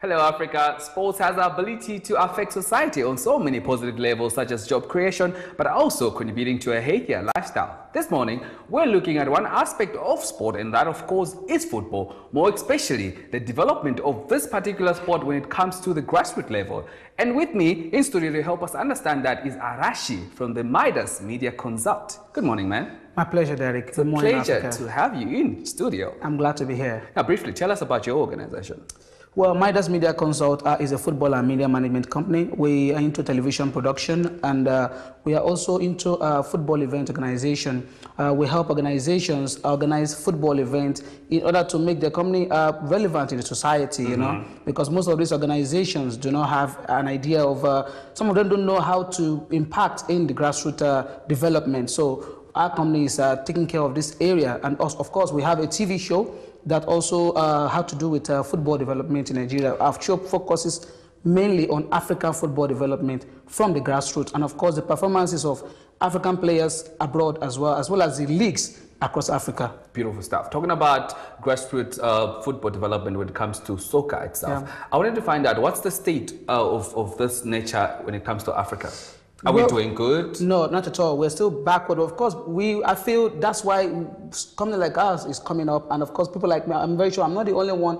Hello, Africa. Sports has the ability to affect society on so many positive levels, such as job creation, but also contributing to a healthier lifestyle. This morning, we're looking at one aspect of sport, and that, of course, is football, more especially the development of this particular sport when it comes to the grassroots level. And with me in studio to help us understand that is Arashi from the Midas Media Consult. Good morning, man. My pleasure, Derek. It's a pleasure to have you in studio. I'm glad to be here. Now, briefly, tell us about your organization. Well, Midas Media Consult is a football and media management company. We are into television production, and we are also into football event organization. We help organizations organize football events in order to make the company relevant in the society, you know, because most of these organizations do not have an idea of, some of them don't know how to impact in the grassroots development. So our company is taking care of this area, and also, of course, we have a TV show that also have to do with football development in Nigeria. Our show focuses mainly on African football development from the grassroots, and of course the performances of African players abroad as well as the leagues across Africa. Beautiful stuff. Talking about grassroots football development when it comes to soccer itself, I wanted to find out what's the state of this nature when it comes to Africa. Are we doing good? No, not at all. We're still backward. Of course, I feel that's why company like us is coming up. And of course, people like me, I'm very sure I'm not the only one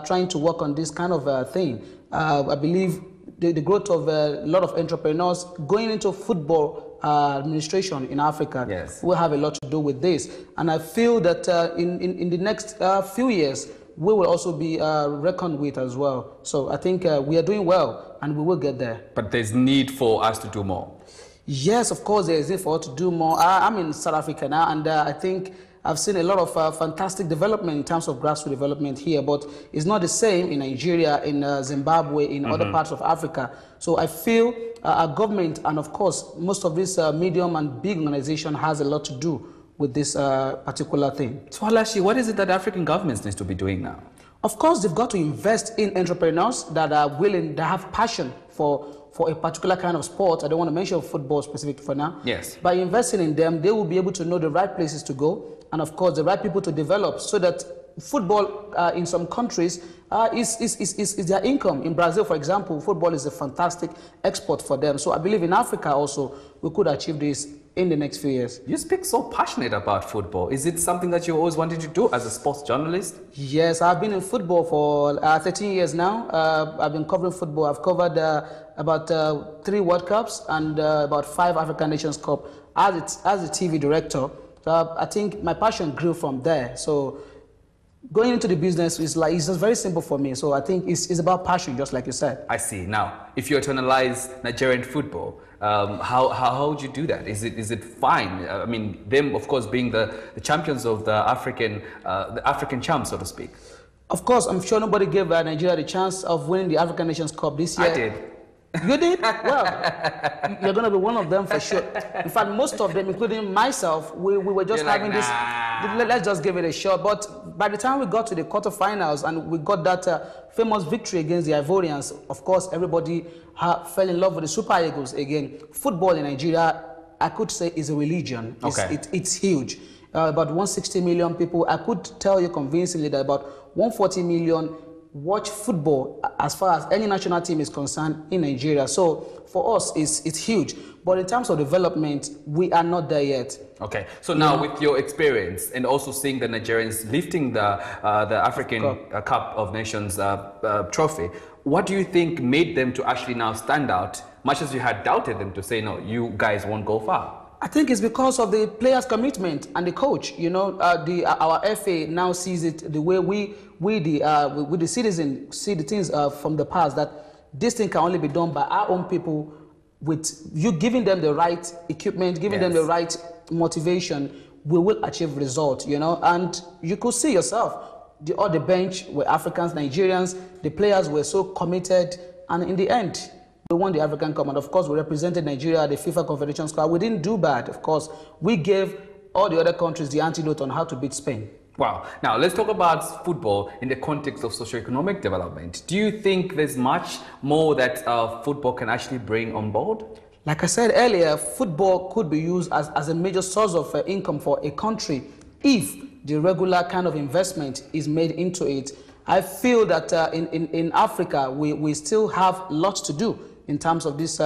trying to work on this kind of thing. I believe the growth of a lot of entrepreneurs going into football administration in Africa will have a lot to do with this. And I feel that in the next few years, we will also be reckoned with as well. So I think we are doing well, and we will get there. But there's need for us to do more. Yes, of course, there is need for us to do more. I'm in South Africa now, and I think I've seen a lot of fantastic development in terms of grassroots development here, but it's not the same in Nigeria, in Zimbabwe, in other parts of Africa. So I feel our government, and of course, most of this medium and big organization has a lot to do with this particular thing. So Arashi, what is it that African governments need to be doing now? Of course, they've got to invest in entrepreneurs that are willing, that have passion for a particular kind of sport. I don't want to mention football specific for now. Yes. By investing in them, they will be able to know the right places to go, and of course, the right people to develop, so that football in some countries is their income. In Brazil, for example, football is a fantastic export for them. So I believe in Africa also, we could achieve this in the next few years. You speak so passionate about football. Is it something that you always wanted to do as a sports journalist? Yes, I've been in football for 13 years now. I've been covering football. I've covered about 3 World Cups and about 5 African Nations Cup as a TV director. So I think my passion grew from there. So going into the business is like, it's just very simple for me. So I think it's about passion, just like you said. I see. Now, if you were to analyze Nigerian football, how would you do that? Is it fine? I mean, them, of course, being the champions of the African champs, so to speak. Of course, I'm sure nobody gave Nigeria the chance of winning the African Nations Cup this year. I did. You did? Well, you're going to be one of them for sure. In fact, most of them, including myself, we were just having this, let's just give it a shot. But by the time we got to the quarterfinals and we got that famous victory against the Ivorians, of course, everybody fell in love with the Super Eagles again. Football in Nigeria, I could say, is a religion. It's huge. About 160 million people. I could tell you convincingly that about 140 million watch football as far as any national team is concerned in Nigeria. So for us, it's huge. But in terms of development, we are not there yet. Okay. So now with your experience and also seeing the Nigerians lifting the African Cup of Nations trophy, what do you think made them to actually now stand out, much as you had doubted them to say, no, you guys won't go far? I think it's because of the players' commitment and the coach. You know, our FA now sees it the way we the citizens see the things from the past, that this thing can only be done by our own people, with you giving them the right equipment, giving them the right motivation. We will achieve results, you know. And you could see yourself, all the bench were Africans, Nigerians. The players were so committed, and in the end, we won the African Cup, and of course, we represented Nigeria at the FIFA Confederations Cup. We didn't do bad, of course. We gave all the other countries the antidote on how to beat Spain. Wow. Now, let's talk about football in the context of socio-economic development. Do you think there's much more that football can actually bring on board? Like I said earlier, football could be used as a major source of income for a country if the regular kind of investment is made into it. I feel that in Africa, we still have lots to do in terms of this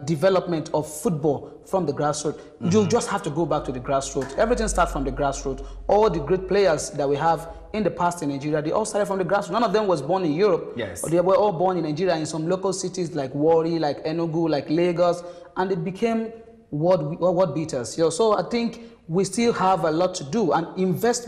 development of football from the grassroots. You just have to go back to the grassroots. Everything starts from the grassroots. All the great players that we have in the past in Nigeria, they all started from the grassroots. None of them was born in Europe. Yes. They were all born in Nigeria in some local cities like Warri, like Enugu, like Lagos, and they became world beaters. So I think we still have a lot to do, and invest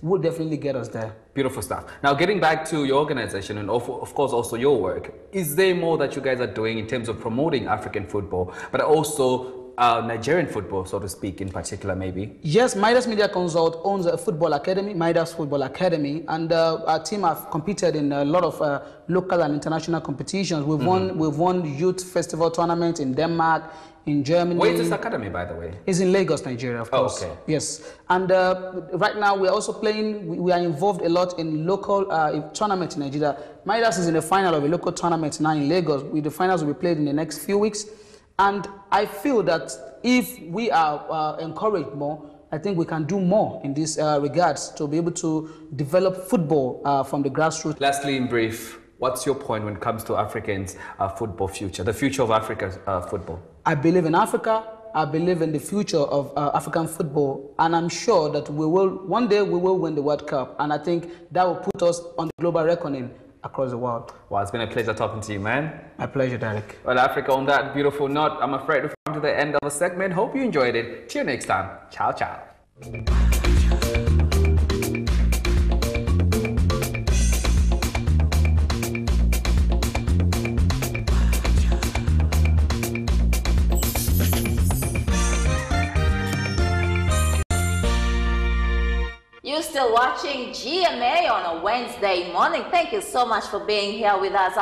would definitely get us there. Beautiful stuff. Now, getting back to your organization and of course also your work, is there more that you guys are doing in terms of promoting African football, but also Nigerian football, so to speak, in particular, maybe? Yes, Midas Media Consult owns a football academy, Midas Football Academy, and our team have competed in a lot of local and international competitions. We've won youth festival tournaments in Denmark, in Germany. Where is this academy, by the way? It's in Lagos, Nigeria, of course. Okay. Yes, and right now we're also playing. We are involved a lot in local tournaments in Nigeria. Midas is in the final of a local tournament now in Lagos. The finals will be played in the next few weeks. And I feel that if we are encouraged more, I think we can do more in this regards to be able to develop football from the grassroots. Lastly, in brief, what's your point when it comes to Africans' football future, the future of Africa's football? I believe in Africa. I believe in the future of African football, and I'm sure that one day we will win the World Cup, and I think that will put us on the global reckoning across the world. Well, it's been a pleasure talking to you, man. My pleasure, Derek. Well, Africa, on that beautiful note, I'm afraid we've come to the end of the segment. Hope you enjoyed it. See you next time. Ciao, ciao. You're still watching GMA on a Wednesday morning. Thank you so much for being here with us.